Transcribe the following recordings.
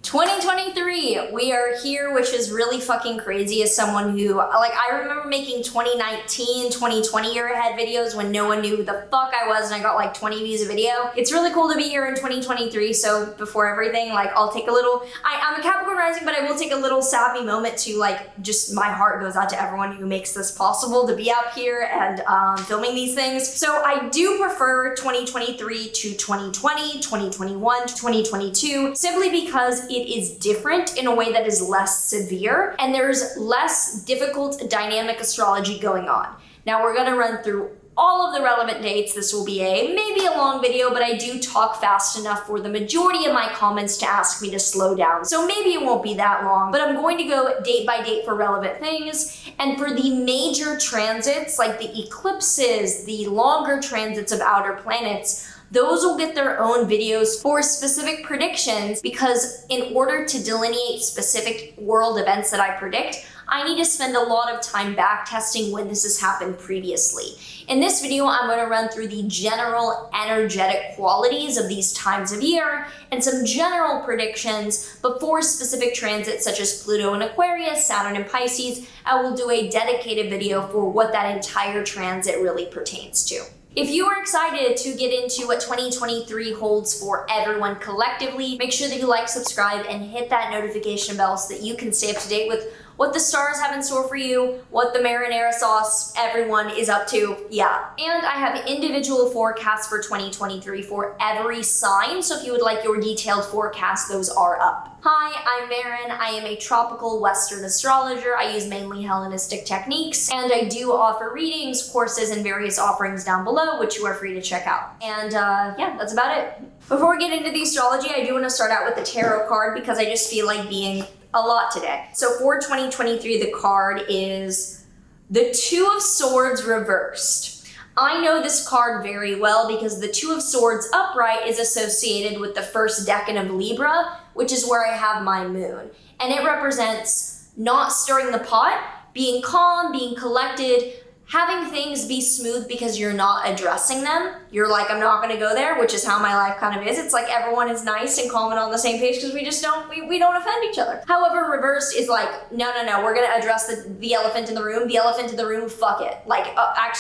2023, we are here, which is really fucking crazy as someone who, like, I remember making 2019, 2020 year ahead videos when no one knew who the fuck I was and I got like 20 views a video. It's really cool to be here in 2023, so before everything, like, I'll take a little, I'm a Capricorn rising, but I will take a little sappy moment to, like, just my heart goes out to everyone who makes this possible to be out here and filming these things. So I do prefer 2023 to 2020, 2021 to 2022, simply because it is different in a way that is less severe and there's less difficult dynamic astrology going on. Now we're gonna run through all of the relevant dates. This will be maybe a long video, but I do talk fast enough for the majority of my comments to ask me to slow down. So maybe it won't be that long, but I'm going to go date by date for relevant things. And for the major transits, like the eclipses, the longer transits of outer planets, those will get their own videos for specific predictions, because in order to delineate specific world events that I predict, I need to spend a lot of time back testing when this has happened previously. In this video, I'm going to run through the general energetic qualities of these times of year and some general predictions before specific transits such as Pluto in Aquarius, Saturn in Pisces. I will do a dedicated video for what that entire transit really pertains to. If you are excited to get into what 2023 holds for everyone collectively, make sure that you like, subscribe, and hit that notification bell so that you can stay up to date with what the stars have in store for you, what the marinara sauce everyone is up to, yeah. And I have individual forecasts for 2023 for every sign, so if you would like your detailed forecast, those are up. Hi, I'm Maren. I am a tropical Western astrologer. I use mainly Hellenistic techniques, and I do offer readings, courses, and various offerings down below, which you are free to check out. And yeah, that's about it. Before we get into the astrology, I do want to start out with the tarot card because I just feel like being a lot today. So for 2023, the card is the Two of Swords reversed. I know this card very well because the Two of Swords upright is associated with the first decan of Libra, which is where I have my moon. And it represents not stirring the pot, being calm, being collected, having things be smooth because you're not addressing them. You're like, I'm not gonna go there, which is how my life kind of is. It's like everyone is nice and calm and on the same page because we just don't, we don't offend each other. However, reversed is like, no, we're gonna address the elephant in the room. The elephant in the room, fuck it. Like, I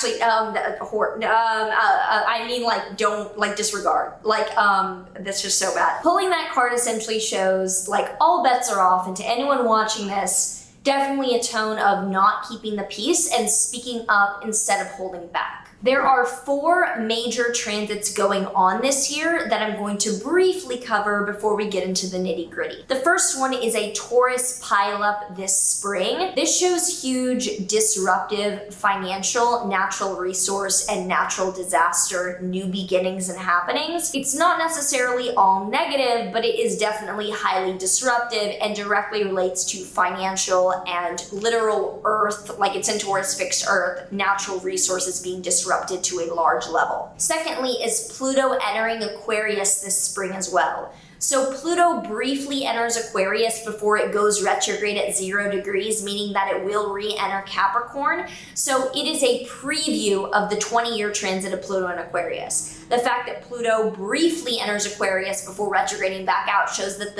mean, like, don't, like, disregard. Like, that's just so bad. Pulling that card essentially shows, like, all bets are off, and to anyone watching this, definitely a tone of not keeping the peace and speaking up instead of holding back. There are 4 major transits going on this year that I'm going to briefly cover before we get into the nitty-gritty. The first one is a Taurus pileup this spring. This shows huge disruptive financial, natural resource, and natural disaster new beginnings and happenings. It's not necessarily all negative, but it is definitely highly disruptive and directly relates to financial and literal earth, like it's in Taurus fixed earth, natural resources being disrupted to a large level. Secondly is Pluto entering Aquarius this spring as well. So Pluto briefly enters Aquarius before it goes retrograde at 0 degrees, meaning that it will re-enter Capricorn. So it is a preview of the 20-year transit of Pluto in Aquarius. The fact that Pluto briefly enters Aquarius before retrograding back out shows that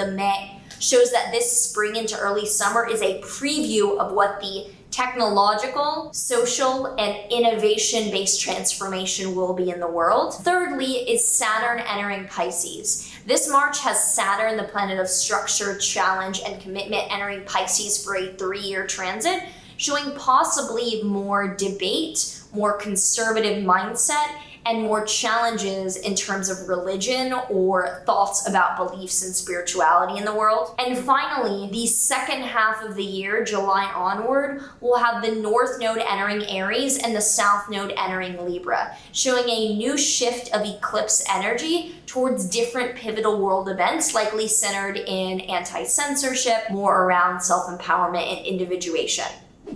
this spring into early summer is a preview of what the technological, social, and innovation-based transformation will be in the world. Thirdly is Saturn entering Pisces. This March has Saturn, the planet of structure, challenge, and commitment, entering Pisces for a 3-year transit, showing possibly more debate, more conservative mindset, and more challenges in terms of religion or thoughts about beliefs and spirituality in the world. And finally, the second half of the year, July onward, will have the North Node entering Aries and the South Node entering Libra, showing a new shift of eclipse energy towards different pivotal world events, likely centered in anti-censorship, more around self-empowerment and individuation.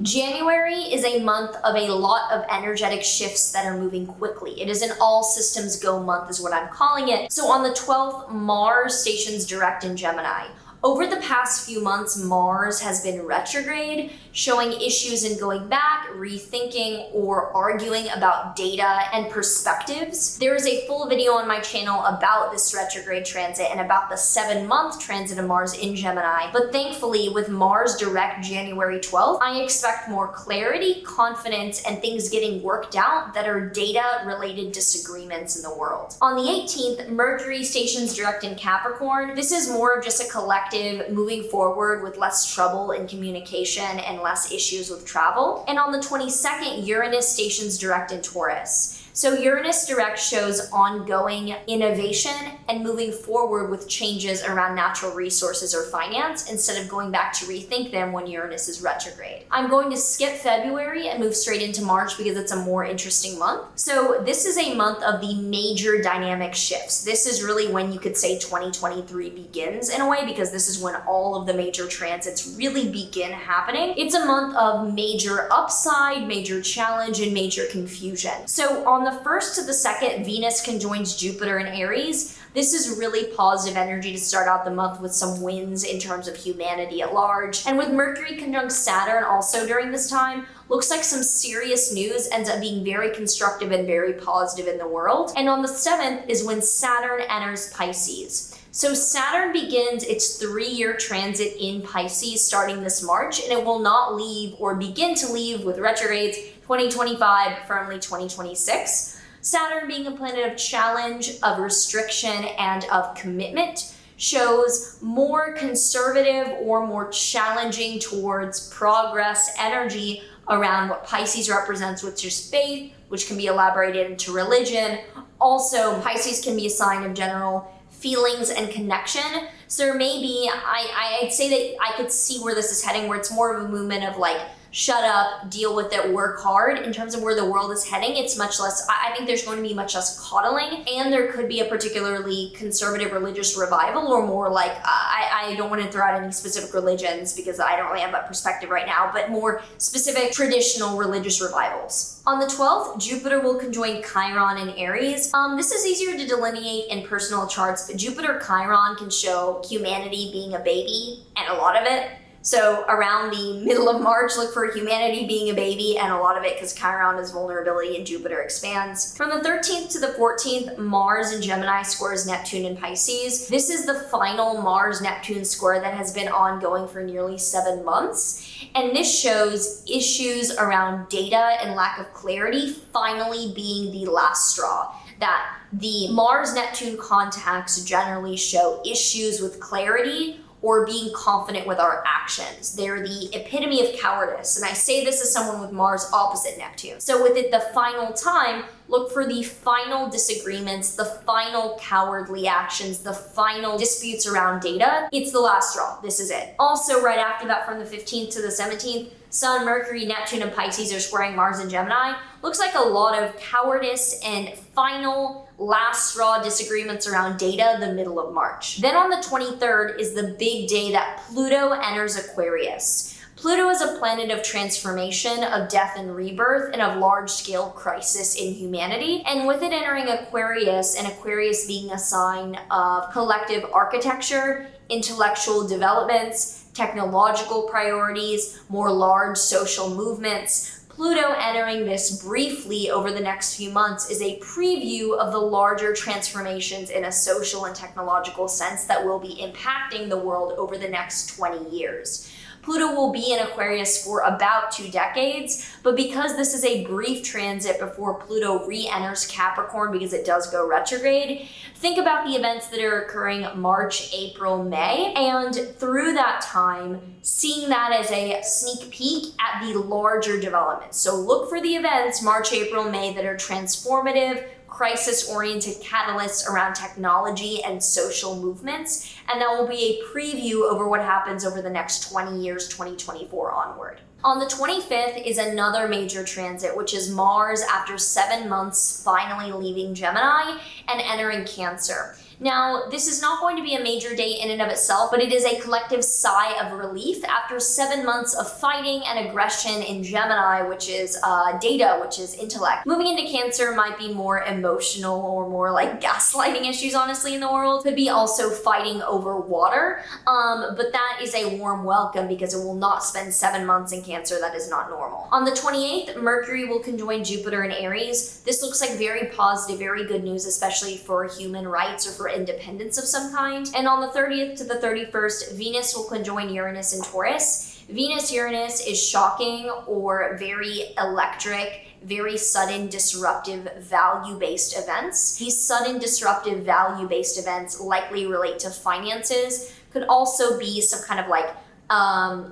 January is a month of a lot of energetic shifts that are moving quickly. It is an all systems go month is what I'm calling it. So on the 12th, Mars stations direct in Gemini. Over the past few months, Mars has been retrograde, showing issues in going back, rethinking, or arguing about data and perspectives. There is a full video on my channel about this retrograde transit and about the 7-month transit of Mars in Gemini. But thankfully, with Mars direct January 12th, I expect more clarity, confidence, and things getting worked out that are data-related disagreements in the world. On the 18th, Mercury stations direct in Capricorn. This is more of just a collective moving forward with less trouble in communication and less issues with travel. And on the 22nd, Uranus stations direct in Taurus. So Uranus direct shows ongoing innovation and moving forward with changes around natural resources or finance instead of going back to rethink them when Uranus is retrograde. I'm going to skip February and move straight into March because it's a more interesting month. So this is a month of the major dynamic shifts. This is really when you could say 2023 begins in a way, because this is when all of the major transits really begin happening. It's a month of major upside, major challenge, and major confusion. So on the 1st to the 2nd, Venus conjoins Jupiter in Aries. This is really positive energy to start out the month with some wins in terms of humanity at large. And with Mercury conjunct Saturn also during this time, looks like some serious news ends up being very constructive and very positive in the world. And on the 7th is when Saturn enters Pisces. So Saturn begins its 3-year transit in Pisces starting this March, and it will not leave or begin to leave with retrogrades 2025, firmly 2026. Saturn, being a planet of challenge, of restriction, and of commitment, shows more conservative or more challenging towards progress energy around what Pisces represents, which is faith, which can be elaborated into religion. Also, Pisces can be a sign of general feelings and connection. So there may be, I'd say that I could see where this is heading, where it's more of a movement of like, shut up, deal with it, work hard. In terms of where the world is heading, it's much less, I think there's going to be much less coddling, and there could be a particularly conservative religious revival, or more like, I don't want to throw out any specific religions because I don't really have that perspective right now, but more specific traditional religious revivals. On the 12th, Jupiter will conjoin Chiron in Aries. This is easier to delineate in personal charts, but Jupiter Chiron can show humanity being a baby, and a lot of it. So around the middle of March, look for humanity being a baby, and a lot of it because Chiron is vulnerability and Jupiter expands. From the 13th to the 14th, Mars in Gemini squares Neptune in Pisces. This is the final Mars-Neptune square that has been ongoing for nearly 7 months. And this shows issues around data and lack of clarity finally being the last straw. That the Mars-Neptune contacts generally show issues with clarity or being confident with our actions. They're the epitome of cowardice. And I say this as someone with Mars opposite Neptune. So with it the final time, look for the final disagreements, the final cowardly actions, the final disputes around data. It's the last straw. This is it. Also, right after that, from the 15th to the 17th, Sun, Mercury, Neptune, and Pisces are squaring Mars and Gemini. Looks like a lot of cowardice and final last straw disagreements around data the middle of March. Then on the 23rd is the big day that Pluto enters Aquarius. Pluto is a planet of transformation, of death and rebirth, and of large-scale crisis in humanity. And with it entering Aquarius, and Aquarius being a sign of collective architecture, intellectual developments, technological priorities, more large social movements, Pluto entering this briefly over the next few months is a preview of the larger transformations in a social and technological sense that will be impacting the world over the next 20 years. Pluto will be in Aquarius for about 2 decades, but because this is a brief transit before Pluto re-enters Capricorn, because it does go retrograde, think about the events that are occurring March, April, May, and through that time, seeing that as a sneak peek at the larger developments. So look for the events March, April, May that are transformative, crisis-oriented catalysts around technology and social movements, and that will be a preview over what happens over the next 20 years, 2024 onward. On the 25th is another major transit, which is Mars after 7 months finally leaving Gemini and entering Cancer. Now, this is not going to be a major day in and of itself, but it is a collective sigh of relief after 7 months of fighting and aggression in Gemini, which is data, which is intellect. Moving into Cancer might be more emotional or more like gaslighting issues, honestly, in the world. Could be also fighting over water, but that is a warm welcome because it will not spend 7 months in Cancer. That is not normal. On the 28th, Mercury will conjoin Jupiter in Aries. This looks like very positive, very good news, especially for human rights or for independence of some kind. And on the 30th to the 31st, Venus will conjoin Uranus in Taurus. Venus-Uranus is shocking or very electric, very sudden, disruptive, value-based events. These sudden, disruptive, value-based events likely relate to finances, could also be some kind of like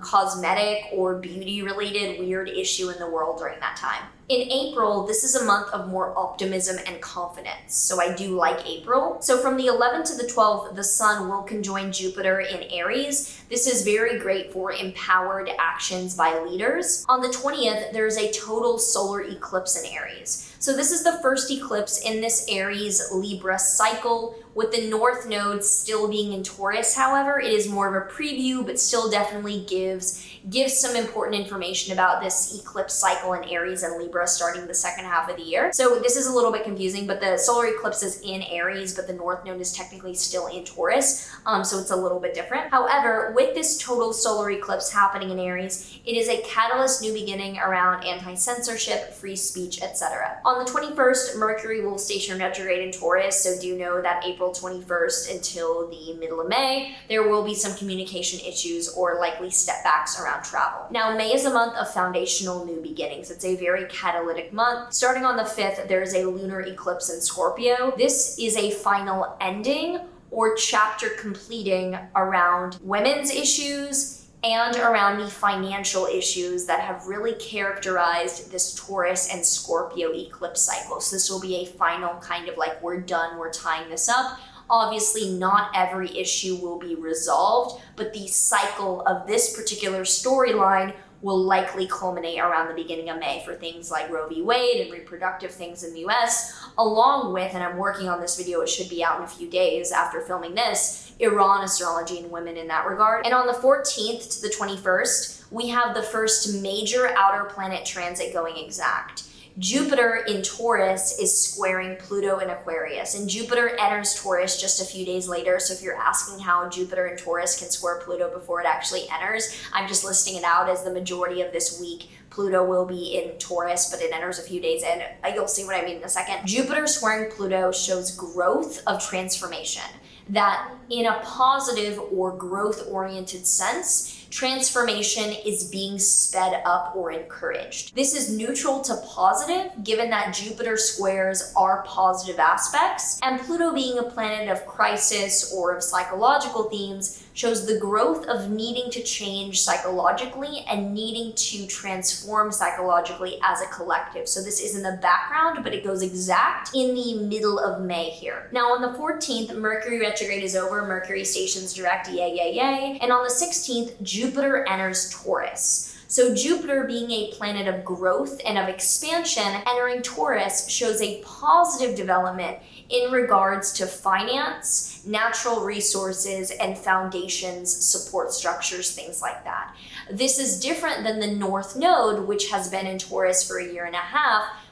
cosmetic or beauty related weird issue in the world during that time. In April, this is a month of more optimism and confidence, so I do like April. So from the 11th to the 12th, the Sun will conjoin Jupiter in Aries. This is very great for empowered actions by leaders. On the 20th, there is a total solar eclipse in Aries. So this is the first eclipse in this Aries Libra cycle, with the North Node still being in Taurus. However, it is more of a preview, but still definitely gives some important information about this eclipse cycle in Aries and Libra starting the second half of the year. So this is a little bit confusing, but the solar eclipse is in Aries, but the North Node is technically still in Taurus, so it's a little bit different. However, with this total solar eclipse happening in Aries, it is a catalyst new beginning around anti-censorship, free speech, etc. On the 21st, Mercury will station retrograde in Taurus, so do know that April 21st until the middle of May, there will be some communication issues or likely step backs around travel. Now, May is a month of foundational new beginnings. It's a very catalytic month. Starting on the 5th, there is a lunar eclipse in Scorpio. This is a final ending or chapter completing around women's issues and around the financial issues that have really characterized this Taurus and Scorpio eclipse cycle. So this will be a final kind of like, we're done, we're tying this up. Obviously, not every issue will be resolved, but the cycle of this particular storyline will likely culminate around the beginning of May for things like Roe v. Wade and reproductive things in the US, along with, and I'm working on this video, it should be out in a few days after filming this, Iran astrology and women in that regard. And on the 14th to the 21st, we have the first major outer planet transit going exact. Jupiter in Taurus is squaring Pluto in Aquarius, and Jupiter enters Taurus just a few days later. So if you're asking how Jupiter in Taurus can square Pluto before it actually enters, I'm just listing it out as the majority of this week. Pluto will be in Taurus, but it enters a few days in. You'll see what I mean in a second. Jupiter squaring Pluto shows growth of transformation, that in a positive or growth-oriented sense, transformation is being sped up or encouraged. This is neutral to positive, given that Jupiter squares are positive aspects, and Pluto being a planet of crisis or of psychological themes shows the growth of needing to change psychologically and needing to transform psychologically as a collective. So this is in the background, but it goes exact in the middle of May here. Now on the 14th, Mercury retrograde is over, Mercury stations direct, yay, yay, yay. And on the 16th, Jupiter enters Taurus. So Jupiter being a planet of growth and of expansion, entering Taurus shows a positive development in regards to finance, natural resources, and foundations, support structures, things like that. This is different than the North Node, which has been in Taurus for 1.5 years,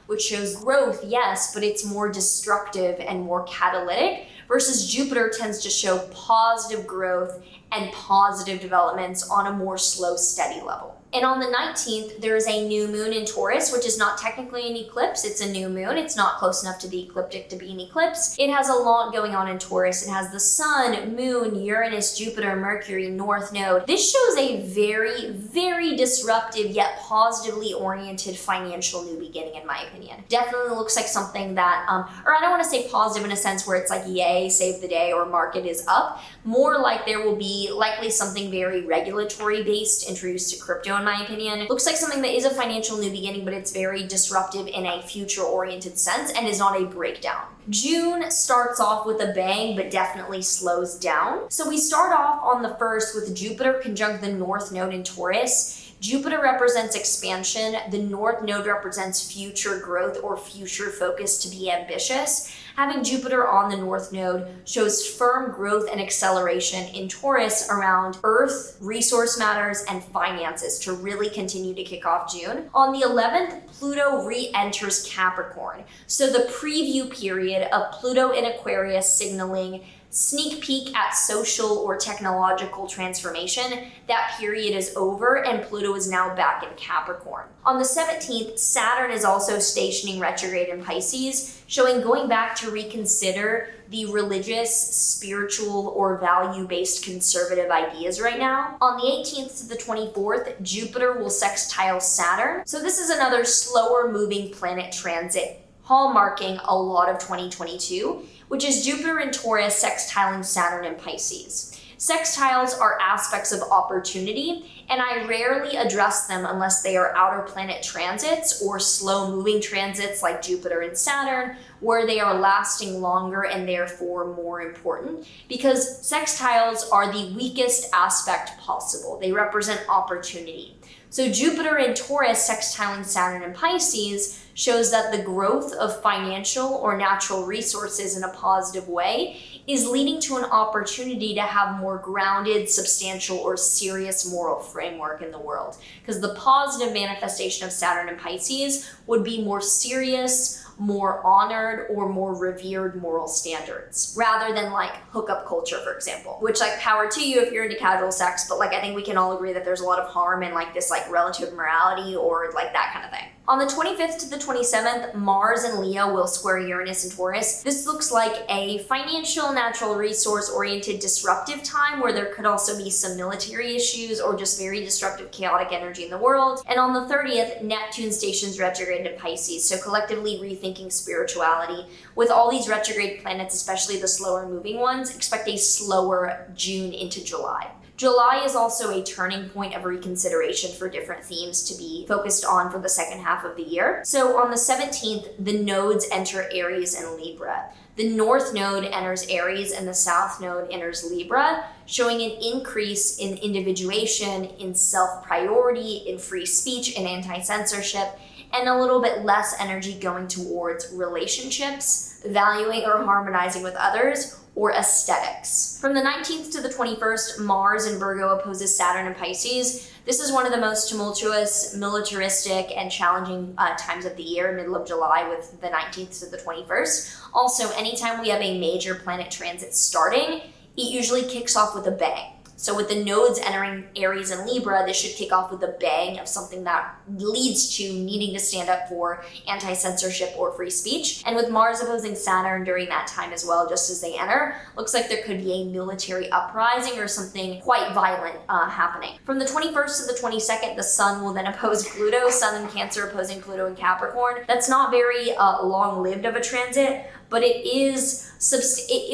which shows growth, yes, but it's more destructive and more catalytic, versus Jupiter tends to show positive growth and positive developments on a more slow, steady level. And on the 19th, there is a new moon in Taurus, which is not technically an eclipse. It's a new moon. It's not close enough to the ecliptic to be an eclipse. It has a lot going on in Taurus. It has the Sun, Moon, Uranus, Jupiter, Mercury, North Node. This shows a very, very disruptive yet positively oriented financial new beginning, in my opinion. Definitely looks like something that, or I don't want to say positive in a sense where it's like, yay, save the day, or market is up. More like there will be likely something very regulatory based introduced to crypto, in my opinion. Looks like something that is a financial new beginning, but it's very disruptive in a future-oriented sense and is not a breakdown. June starts off with a bang, but definitely slows down. So we start off on the 1st with Jupiter conjunct the North Node in Taurus. Jupiter represents expansion. The North Node represents future growth or future focus to be ambitious. having Jupiter on the North Node shows firm growth and acceleration in Taurus around Earth, resource matters, and finances to really continue to kick off June. On the 11th, Pluto re-enters Capricorn. So the preview period of Pluto in Aquarius signaling sneak peek at social or technological transformation, that period is over and Pluto is now back in Capricorn. On the 17th, Saturn is also stationing retrograde in Pisces, showing going back to reconsider the religious, spiritual, or value-based conservative ideas right now. On the 18th to the 24th, Jupiter will sextile Saturn. So this is another slower moving planet transit, hallmarking a lot of 2022, which is Jupiter in Taurus sextiling Saturn in Pisces. Sextiles are aspects of opportunity, and I rarely address them unless they are outer planet transits or slow-moving transits like Jupiter and Saturn, where they are lasting longer and therefore more important, because sextiles are the weakest aspect possible. They represent opportunity. So Jupiter in Taurus sextiling Saturn in Pisces shows that the growth of financial or natural resources in a positive way is leading to an opportunity to have more grounded, substantial, or serious moral framework in the world. Because the positive manifestation of Saturn in Pisces would be more serious, more honored, or more revered moral standards, rather than like hookup culture, for example, which like power to you if you're into casual sex, but like I think we can all agree that there's a lot of harm in like this like relative morality or like that kind of thing. On the 25th to the 27th, Mars and Leo will square Uranus and Taurus. This looks like a financial, natural resource-oriented disruptive time where there could also be some military issues or just very disruptive, chaotic energy in the world. And on the 30th, Neptune stations retrograde in Pisces, so collectively rethinking spirituality. With all these retrograde planets, especially the slower moving ones, expect a slower June into July. July is also a turning point of reconsideration for different themes to be focused on for the second half of the year. So on the 17th, the nodes enter Aries and Libra. The North Node enters Aries and the South Node enters Libra, showing an increase in individuation, in self-priority, in free speech, and anti-censorship, and a little bit less energy going towards relationships, valuing or harmonizing with others, or aesthetics. From the 19th to the 21st, Mars in Virgo opposes Saturn in Pisces. This is one of the most tumultuous, militaristic, and challenging times of the year, middle of July with the 19th to the 21st. Also, anytime we have a major planet transit starting, it usually kicks off with a bang. So with the nodes entering Aries and Libra, this should kick off with a bang of something that leads to needing to stand up for anti-censorship or free speech. And with Mars opposing Saturn during that time as well, just as they enter, looks like there could be a military uprising or something quite violent happening. From the 21st to the 22nd, the Sun will then oppose Pluto, Sun in Cancer opposing Pluto in Capricorn. That's not very long-lived of a transit, but it is,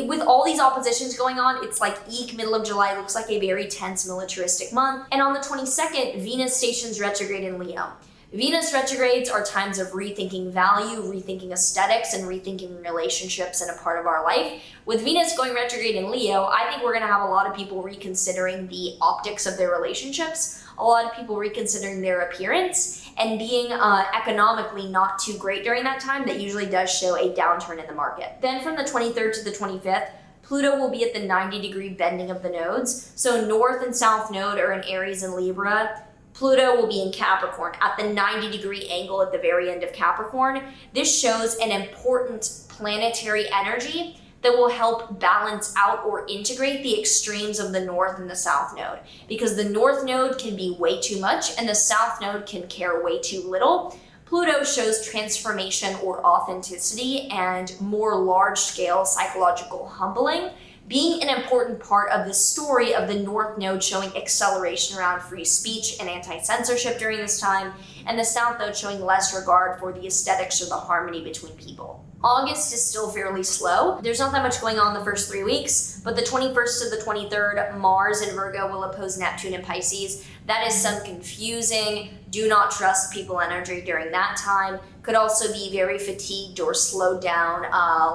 with all these oppositions going on, it's like middle of July looks like a very tense militaristic month. And on the 22nd, Venus stations retrograde in Leo. Venus retrogrades are times of rethinking value, rethinking aesthetics, and rethinking relationships in a part of our life. With Venus going retrograde in Leo, I think we're gonna have a lot of people reconsidering the optics of their relationships, a lot of people reconsidering their appearance, and being economically not too great during that time. That usually does show a downturn in the market. Then from the 23rd to the 25th, Pluto will be at the 90-degree bending of the nodes. So North and South Node are in Aries and Libra. Pluto will be in Capricorn at the 90-degree angle at the very end of Capricorn. This shows an important planetary energy that will help balance out or integrate the extremes of the North and the South Node. Because the North Node can be way too much and the South Node can care way too little. Pluto shows transformation or authenticity and more large-scale psychological humbling, being an important part of the story of the North Node showing acceleration around free speech and anti-censorship during this time, and the South Node showing less regard for the aesthetics or the harmony between people. August is still fairly slow. There's not that much going on the first 3 weeks, but the 21st to the 23rd, Mars in Virgo will oppose Neptune in Pisces. That is some confusing, do not trust people energy during that time. could also be very fatigued or slowed down,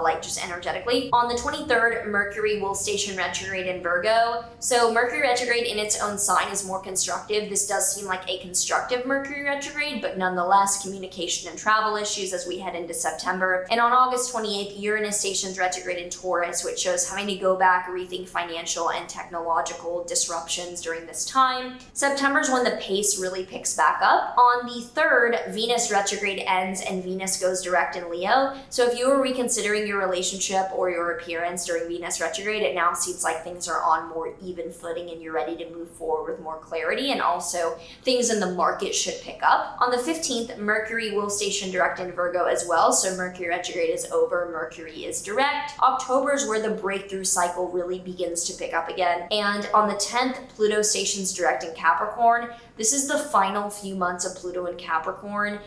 like just energetically. On the 23rd, Mercury will station retrograde in Virgo. So Mercury retrograde in its own sign is more constructive. This does seem like a constructive Mercury retrograde, but nonetheless, communication and travel issues as we head into September. And on August 28th, Uranus stations retrograde in Taurus, which shows having to go back, rethink financial and technological disruptions during this time. September is when the pace really picks back up. On the 3rd, Venus retrograde ends and Venus goes direct in Leo. So if you were reconsidering your relationship or your appearance during Venus retrograde, it now seems like things are on more even footing and you're ready to move forward with more clarity, and also things in the market should pick up. On the 15th, Mercury will station direct in Virgo as well. So Mercury retrograde is over, Mercury is direct. October is where the breakthrough cycle really begins to pick up again. And on the 10th, Pluto stations direct in Capricorn. This is the final few months of Pluto in Capricorn,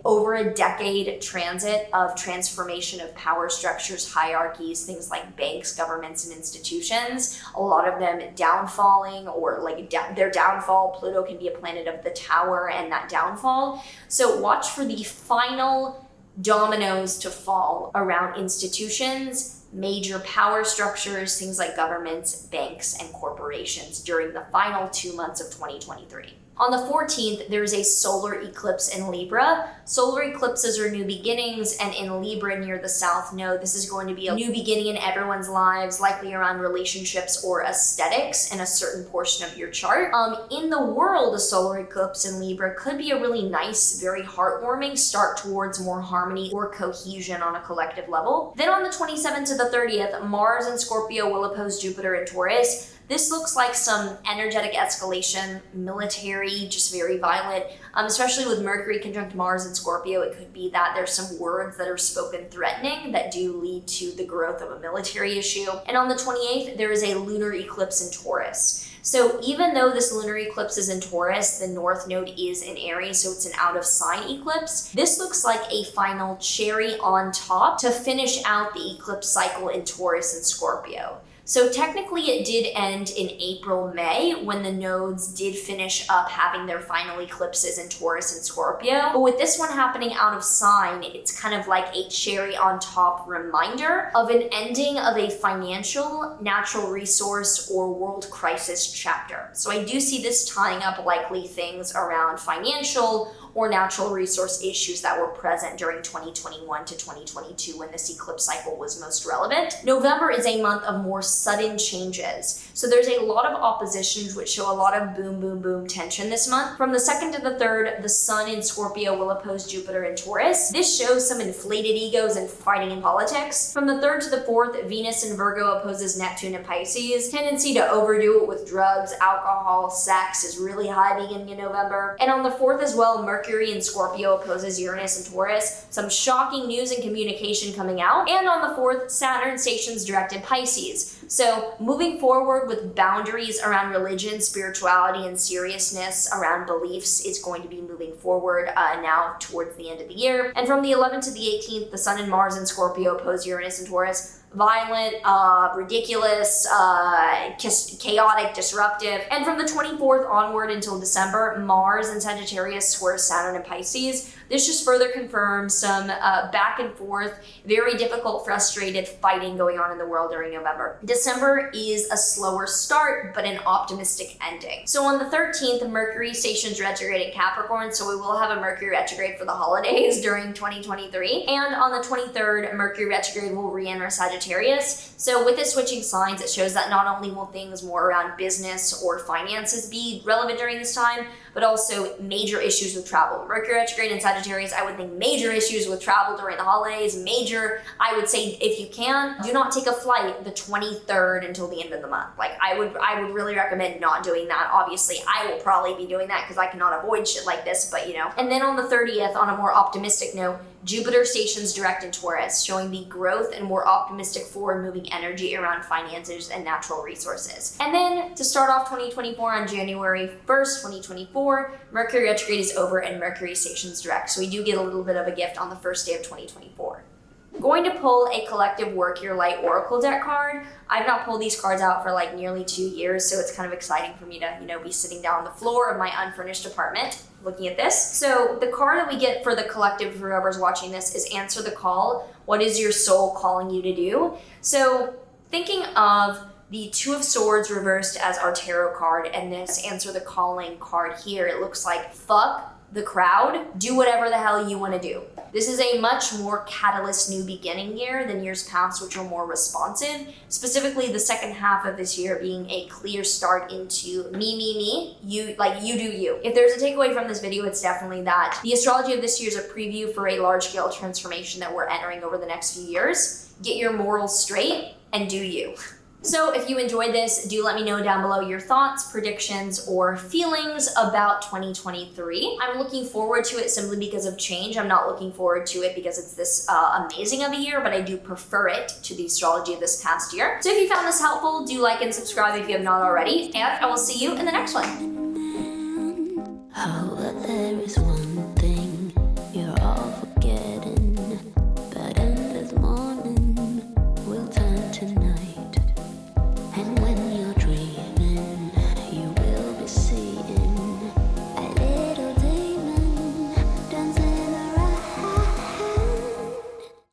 over a decade transit of transformation of power structures, hierarchies, things like banks, governments, and institutions. A lot of them downfalling, or like their downfall. Pluto can be a planet of the tower and that downfall. So watch for the final dominoes to fall around institutions, major power structures, things like governments, banks, and corporations during the final 2 months of 2023. On the 14th, there is a solar eclipse in Libra. Solar eclipses are new beginnings, and in Libra near the South Node, this is going to be a new beginning in everyone's lives, likely around relationships or aesthetics in a certain portion of your chart. In the world, a solar eclipse in Libra could be a really nice, very heartwarming start towards more harmony or cohesion on a collective level. Then on the 27th to the 30th, Mars in Scorpio will oppose Jupiter in Taurus. This looks like some energetic escalation, military, just very violent, especially with Mercury conjunct Mars in Scorpio. It could be that there's some words that are spoken threatening that do lead to the growth of a military issue. And on the 28th, there is a lunar eclipse in Taurus. So even though this lunar eclipse is in Taurus, the North Node is in Aries, so it's an out of sign eclipse. This looks like a final cherry on top to finish out the eclipse cycle in Taurus and Scorpio. So technically it did end in April, May, when the nodes did finish up having their final eclipses in Taurus and Scorpio. But with this one happening out of sign, it's kind of like a cherry on top reminder of an ending of a financial, natural resource, or world crisis chapter. So I do see this tying up likely things around financial or natural resource issues that were present during 2021 to 2022 when this eclipse cycle was most relevant. November is a month of more sudden changes. So there's a lot of oppositions which show a lot of boom, boom, boom tension this month. From the 2nd to the 3rd, the Sun in Scorpio will oppose Jupiter in Taurus. This shows some inflated egos and fighting in politics. From the 3rd to the 4th, Venus in Virgo opposes Neptune in Pisces. Tendency to overdo it with drugs, alcohol, sex is really high beginning in November. And on the 4th as well, Mercury in Scorpio opposes Uranus in Taurus. Some shocking news and communication coming out. And on the 4th, Saturn stations direct in Pisces. So moving forward with boundaries around religion, spirituality, and seriousness around beliefs is going to be moving forward now towards the end of the year. And from the 11th to the 18th, the Sun and Mars in Scorpio oppose Uranus and Taurus. Violent, ridiculous, chaotic, disruptive. And from the 24th onward until December, Mars in Sagittarius squares Saturn in Pisces. This just further confirms some back and forth, very difficult, frustrated fighting going on in the world during November. December is a slower start, but an optimistic ending. So on the 13th, Mercury stations retrograde in Capricorn, so we will have a Mercury retrograde for the holidays during 2023. And on the 23rd, Mercury retrograde will re-enter Sagittarius. So with it switching signs, it shows that not only will things more around business or finances be relevant during this time, but also major issues with travel. Mercury retrograde in Sagittarius, I would think major issues with travel during the holidays, major, I would say if you can, do not take a flight the 23rd until the end of the month. Like I would really recommend not doing that. Obviously, I will probably be doing that because I cannot avoid shit like this, but you know. And then on the 30th, on a more optimistic note, Jupiter stations direct in Taurus, showing the growth and more optimistic forward-moving energy around finances and natural resources. And then to start off 2024 on January 1st, 2024, Mercury retrograde is over and Mercury stations direct. So we do get a little bit of a gift on the first day of 2024. going to pull a collective work your light oracle deck card. I've not pulled these cards out for like nearly 2 years, so it's kind of exciting for me to, be sitting down on the floor of my unfurnished apartment looking at this. So the card that we get for the collective, whoever's watching this, is Answer the Call. What is your soul calling you to do? So thinking of the Two of Swords reversed as our tarot card and this Answer the Calling card here, it looks like fuck the crowd, do whatever the hell you want to do. This is a much more catalyst new beginning year than years past, which were more responsive. Specifically, the second half of this year being a clear start into me, you do you. If there's a takeaway from this video, it's definitely that the astrology of this year is a preview for a large-scale transformation that we're entering over the next few years. Get your morals straight and do you. So if you enjoyed this, do let me know down below your thoughts, predictions, or feelings about 2023. I'm looking forward to it simply because of change. I'm not looking forward to it because it's this amazing of a year, but I do prefer it to the astrology of this past year. So if you found this helpful, do like and subscribe if you have not already, and I will see you in the next one. Oh, there is one.